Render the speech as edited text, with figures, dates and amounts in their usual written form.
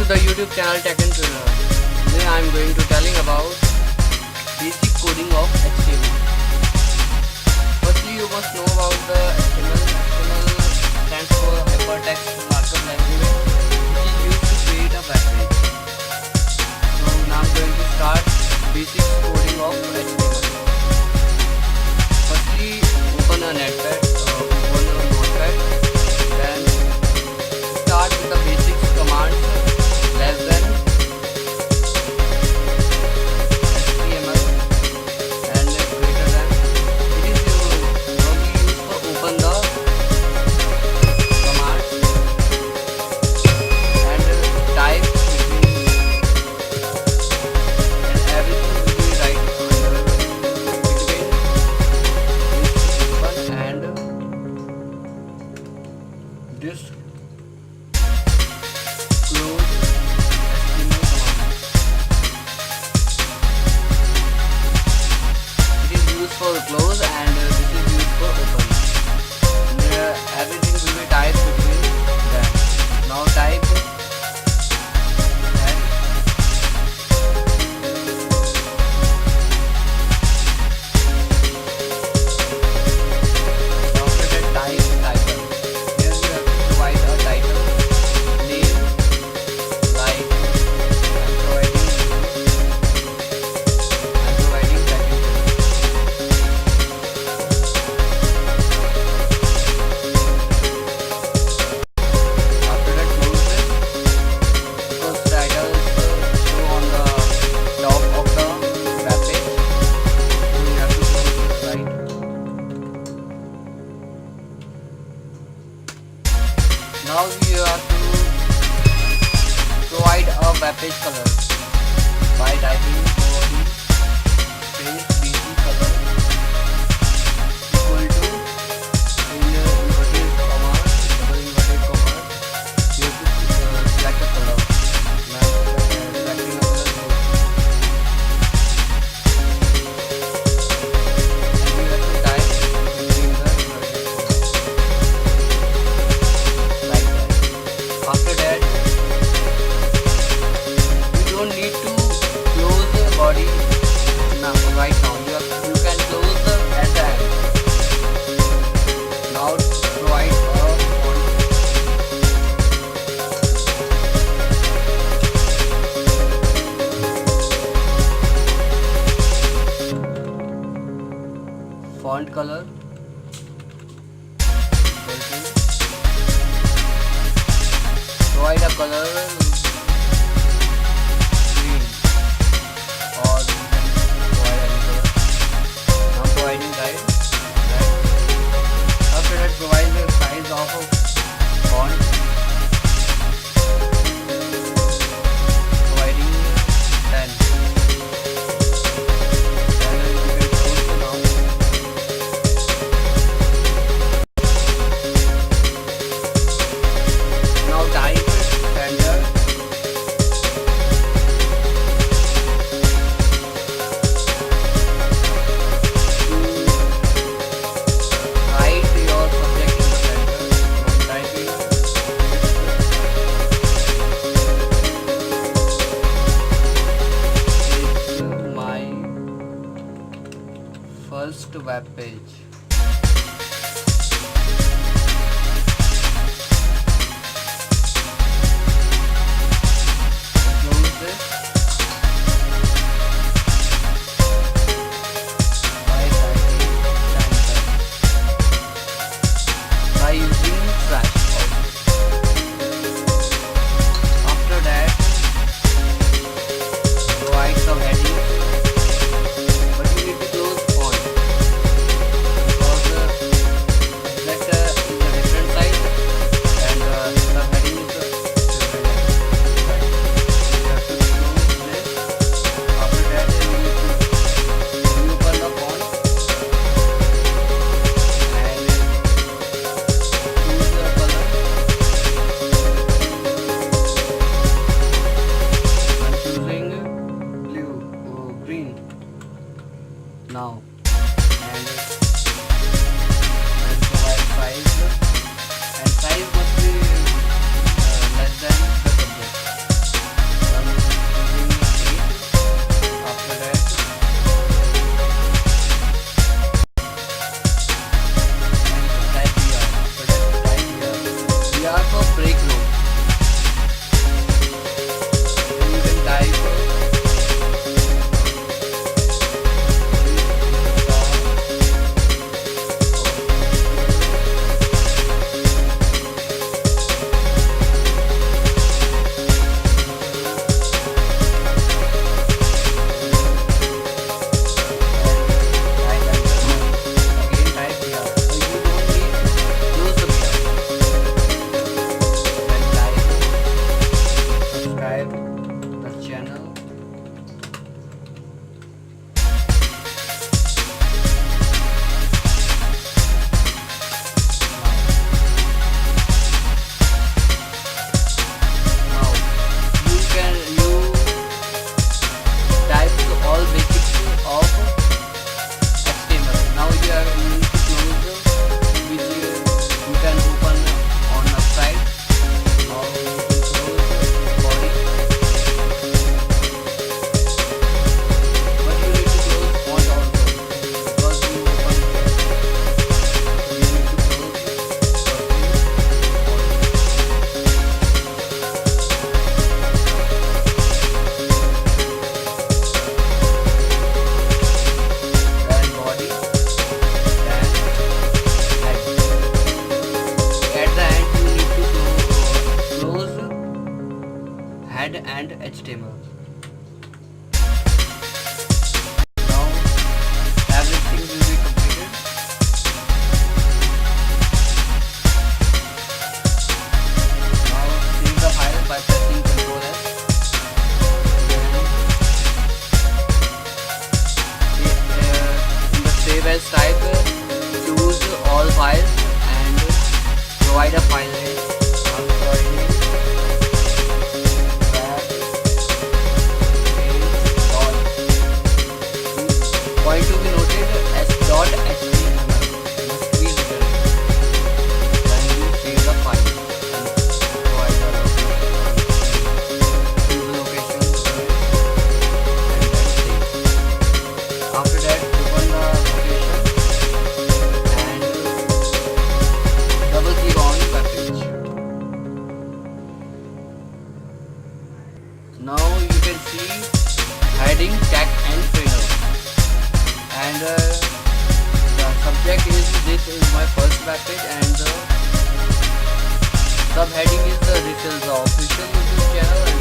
the YouTube channel Techn Trainer. Today I am going to telling about basic coding of HTML. Firstly, you must know about the HTML. HTML stands for Hypertext Markup Language, which is used to create a web page. So now I am going to start basic coding of HTML. Firstly, open a notepad, then start with the basic commands. Less than HTML and greater than. It is normally used for open the commands and type between, and everything will be right under between this open and this close. For close and this is used for open. Everything will be typed between them. Now type and after that type title. Here you have to provide a title, name, like I'm providing second. Now we have to provide a web page color by typing body space bc color equal to in inverted comma, double inverted comma. You have to select a color. Now selecting a color, and you have to type between the inverted comma. After that, you don't need to close the body now. Right now, you can close the at the end. Now provide a font color. Provide a color green or you can provide any color. Now providing guide. After that, provide the size of a font. Providing 10. And then you can close it now. Now type standard. Write your subject in the center. Now typing this is my first web page. Close this by typing center by using slash. After that, provide some heading, but you need to close font. head and HTML. Now everything will be completed. Now save the file by pressing Ctrl S. In the save as type, choose all files and provide a file name. Point to be noted s.html must be written. Then you save the file and provide the location and then save. After that, open the location and double click on the web page. Now you can see heading Techn Trainer. And the subject is this is my first web page, and the subheading is this is the official YouTube channel